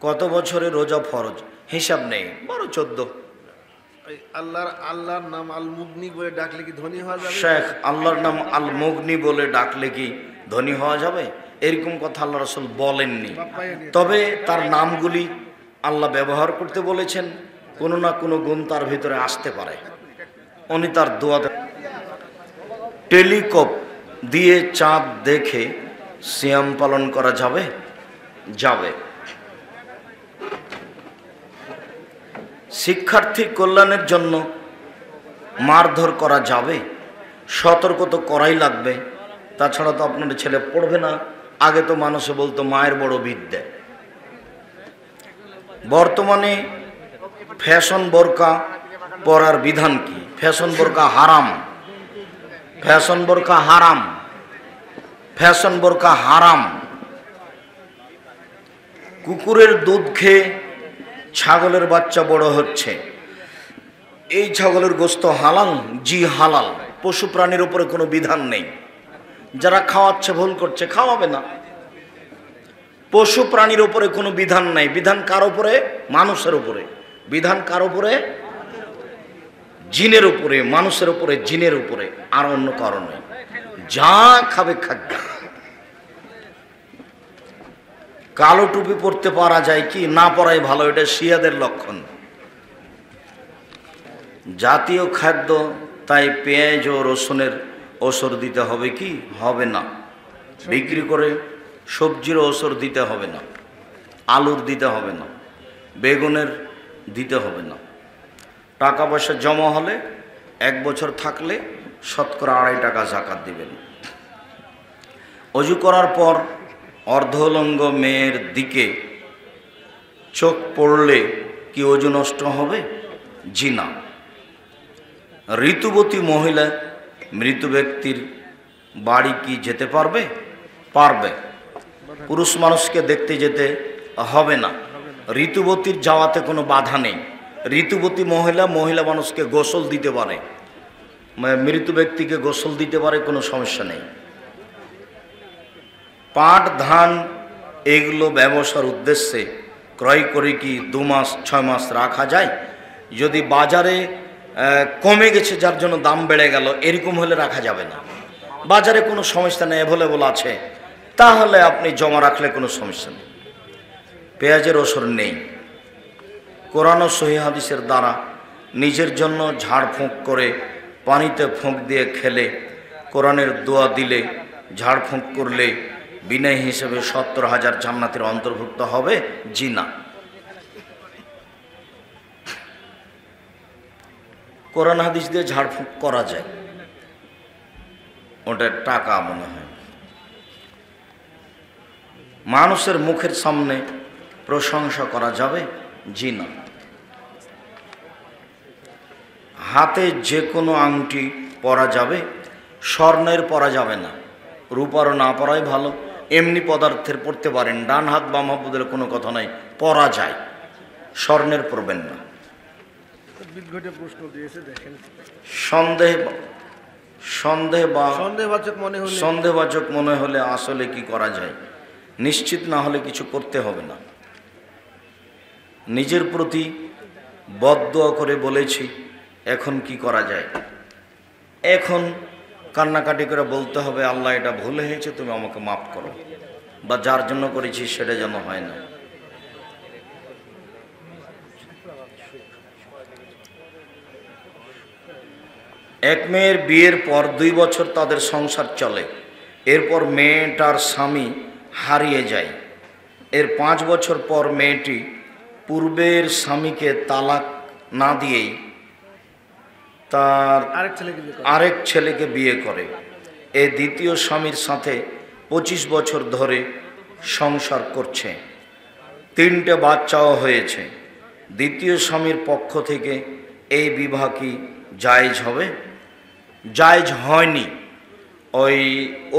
কত বছরে রোজা ফরজ হিসাব নেই, 12-14। আল্লাহর নাম আল মুগনি বলে ডাকলে কি ধনী হওয়া যাবে? শেখ, আল্লাহর নাম আল মুগনি বলে ডাকলে কি ধনী হওয়া যাবে? এরকম কথা আল্লাহ রাসূল বলেননি। তবে তার নামগুলি আল্লাহ ব্যবহার করতে বলেছেন, কোনো না কোনো গুণ তার ভিতরে আসতে পারে। উনি তার দোয়াতে টেলিস্কোপ দিয়ে চাঁদ দেখে সিয়াম পালন করা যাবে? যাবে। শিক্ষার্থীর কল্যাণের জন্য মারধর করা যাবে? সতর্ক তো করাই লাগবে, তাছাড়া তো আপনার ছেলে পড়বে না। আগে তো মানুষে বলতো মায়ের বড় বিদ্যা। বর্তমানে ফ্যাশন বোরকা পরার বিধান কি? ফ্যাশন বোরকা হারাম, ফ্যাশন বোরকা হারাম, ফ্যাশন বোরকা হারাম। কুকুরের দুধ খেয়ে ছাগলের বাচ্চা বড় হচ্ছে, এই ছাগলের গোশত হালাল? জি হালাল। পশু প্রাণীর উপরে কোনো বিধান নেই। যারা খাওয়াচ্ছে ভুল করছে, খাওয়াবে না। পশু প্রাণীর উপরে কোনো বিধান নাই। বিধান কার উপরে? মানুষের উপরে। বিধান কার উপরে? জিনের উপরে, মানুষের উপরে, জিনের উপরে, আর অন্য কারণে। যা খাবে খাদ্য। কালো টুপি পরতে পারা যায় কি? না পরাই ভালো, এটা শিয়াদের লক্ষণ। জাতীয় খাদ্য, তাই পেঁয়াজ ও রসুনের ওসর দিতে হবে কি? হবে না। বিক্রি করে সবজির ওসর দিতে হবে না, আলুর দিতে হবে না, বেগুনের দিতে হবে না। টাকা পয়সা জমা হলে 1 বছর থাকলে শতকরা 2.5 টাকা যাকাত দিবেন। অজু করার পর অর্ধলঙ্গ মেয়ের দিকে চোখ পড়লে কি অজু নষ্ট হবে? জি না। ঋতুবতী মহিলা মৃত ব্যক্তির বাড়ি কি যেতে পারবে? পারবে। পুরুষ মানুষকে দেখতে যেতে হবে না। ঋতুবতীর যাওয়াতে কোনো বাধা নেই। ঋতুবতী মহিলা মহিলা মানুষকে গোসল দিতে পারে, মৃত ব্যক্তিকে গোসল দিতে পারে, কোনো সমস্যা নেই। পাট, ধান এগুলো ব্যবসার উদ্দেশ্যে ক্রয় করে কি 2 মাস 6 মাস রাখা যায়? যদি বাজারে কমে গেছে যার জন্য দাম বেড়ে গেল, এরকম হলে রাখা যাবে না। বাজারে কোনো সমস্যা নেই, অ্যাভেলেবল আছে, তাহলে আপনি জমা রাখলে কোনো সমস্যা নেই। পেঁয়াজের ওসর নেই। কোরআন ও সহিহ হাদিসের দ্বারা নিজের জন্য ঝাড়ফুঁক করে পানিতে ফুঁক দিয়ে খেলে, কোরআনের দোয়া দিলে, ঝাড়ফুঁক করলে বিনয় হিসেবে 70,000 জান্নাতের অন্তর্ভুক্ত হবে? জি না। কোরআন হাদিস দিয়ে ঝাড়ফুঁক করা যায়, ওটা টাকা মনে হয়। মানুষের মুখের সামনে প্রশংসা করা যাবে? জি না। হাতে যে কোনো আংটি পরা যাবে? স্বর্ণের পরা যাবে না, রূপারও না পরাই ভালো। এমনি পদার্থের পরতে পারেন, ডান হাত বাম হাত বদলে কোনো কথা নাই, পরা যায়। স্বর্ণের পরবেন না। সন্দেহবাচক মনে হলে আসলে কি করা যায়? নিশ্চিত না হলে কিছু করতে হবে না। নিজের প্রতি বদদোয়া করে বলেছি, এখন কি করা যায়? এখন কান্নাকাটি করে বলতে হবে, আল্লাহ এটা ভুল হয়েছে, তুমি আমাকে মাফ করো, বা যার জন্য করেছি সেটা যেন হয় না। এক মেয়ের বিয়ের পর 2 বছর তাদের সংসার চলে, এরপর মেয়েটার স্বামী হারিয়ে যায়। এর 5 বছর পর মেয়েটি পূর্বের স্বামীকে তালাক না দিয়েই তার আরেক ছেলেকে বিয়ে করে। এই দ্বিতীয় স্বামীর সাথে 25 বছর ধরে সংসার করছে, 3টে বাচ্চাও হয়েছে। দ্বিতীয় স্বামীর পক্ষ থেকে এই বিবাহ কি জায়েজ হবে? জায়েজ হয়নি।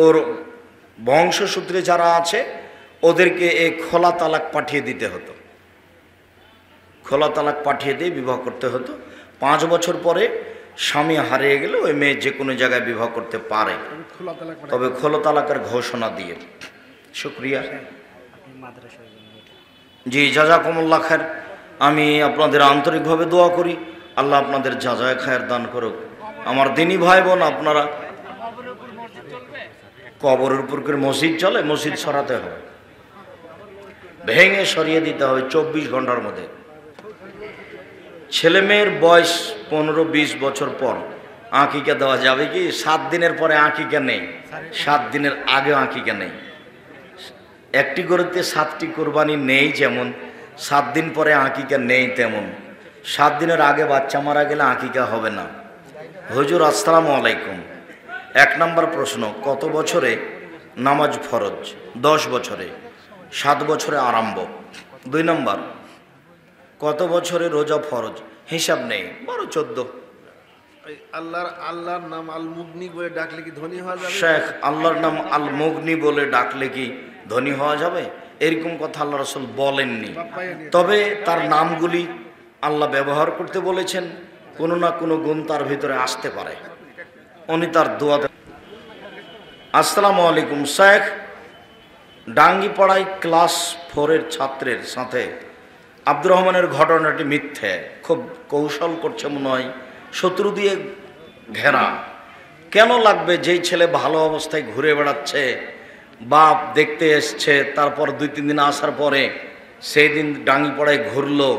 ওর বংশসূত্রে যারা আছে ওদেরকে এই খোলা তালাক পাঠিয়ে দিতে হতো, খোলা তালাক পাঠিয়ে দিয়ে বিবাহ করতে হতো। 5 বছর পরে স্বামী হারিয়ে গেলে ওই মেয়ে যে কোনো জায়গায় বিবাহ করতে পারে, তবে খোলা তালাকের ঘোষণা দিয়ে। শুক্রিয়া। জি, জাযাকুমুল্লাহ খায়ের। আমি আপনাদের আন্তরিকভাবে দোয়া করি, আল্লাহ আপনাদের জাযায়ে খায়ের দান করুক। আমার দিনী ভাই বোন, আপনারা কবরের উপর করে মসজিদ চলে, মসজিদ সরাতে হবে, ভেঙে সরিয়ে দিতে হবে 24 ঘন্টার মধ্যে। ছেলে মেয়ের বয়স 15-20 বছর পর আকিকা দেওয়া যাবে কি? 7 দিনের পরে আকিকা নেই, 7 দিনের আগে আকিকা নেই। একটি গরুতে 7টি কোরবানি নেই, যেমন 7 দিন পরে আকিকা নেই তেমন 7 দিনের আগে বাচ্চা মারা গেলে আকিকা হবে না। হুজুর আসসালামু আলাইকুম। 1 নম্বর প্রশ্ন, কত বছরে নামাজ ফরজ? 10 বছরে, 7 বছরে আরম্ভ। 2 নম্বর, কত বছরে রোজা ফরজ? হিসাব নেই, 12-14। আল্লাহর নাম আল মুগনি বলে ডাকলে কি ধনী হওয়া যাবে? শেখ, আল্লাহর নাম আল মুগনি বলে ডাকলে কি ধনী হওয়া যাবে? এরকম কথা আল্লাহ রাসূল বলেননি। তবে তার নামগুলি আল্লাহ ব্যবহার করতে বলেছেন, কোনো না কোনো গুণ তার ভিতরে আসতে পারে, উনি তার দোয়াতে। আসসালামু আলাইকুম শেখ, ডাঙ্গিপাড়ায় ক্লাস 4-এর ছাত্রের সাথে আব্দুর রহমানের ঘটনাটি মিথ্যে, খুব কৌশল করছে মনে হয়, শত্রু দিয়ে ঘেরা। কেন লাগবে? যেই ছেলে ভালো অবস্থায় ঘুরে বেড়াচ্ছে, বাপ দেখতে এসছে, তারপর 2-3 দিন আসার পরে সেই দিন ডাঙ্গিপাড়ায় ঘুরলো,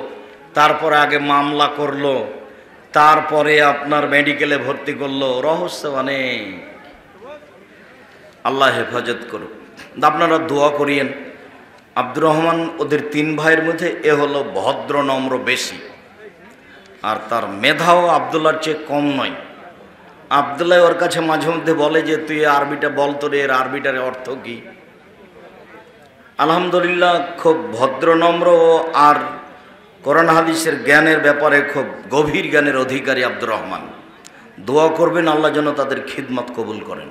তারপরে আগে মামলা করলো, তারপরে আপনার মেডিকেলে ভর্তি করলো, রহস্য অনেক। আল্লাহ হেফাজত করুক। আপনারা দোয়া করিয়েন। আব্দুর রহমান ওদের 3 ভাইয়ের মধ্যে এ হলো ভদ্র নম্র বেশি, আর তার মেধাও আবদুল্লাহর চেয়ে কম নয়। আবদুল্লাহ ওর কাছে মাঝে মধ্যে বলে যে তুই আরবিটা বল, তোর এর আরবিটার অর্থ কি? আলহামদুলিল্লাহ খুব ভদ্র নম্র, আর কোরআন হাদিসের জ্ঞানের ব্যাপারে খুব গভীর জ্ঞানের অধিকারী আব্দুর রহমান। দোয়া করবেন আল্লাহ যেন তাদের খিদমত কবুল করেন।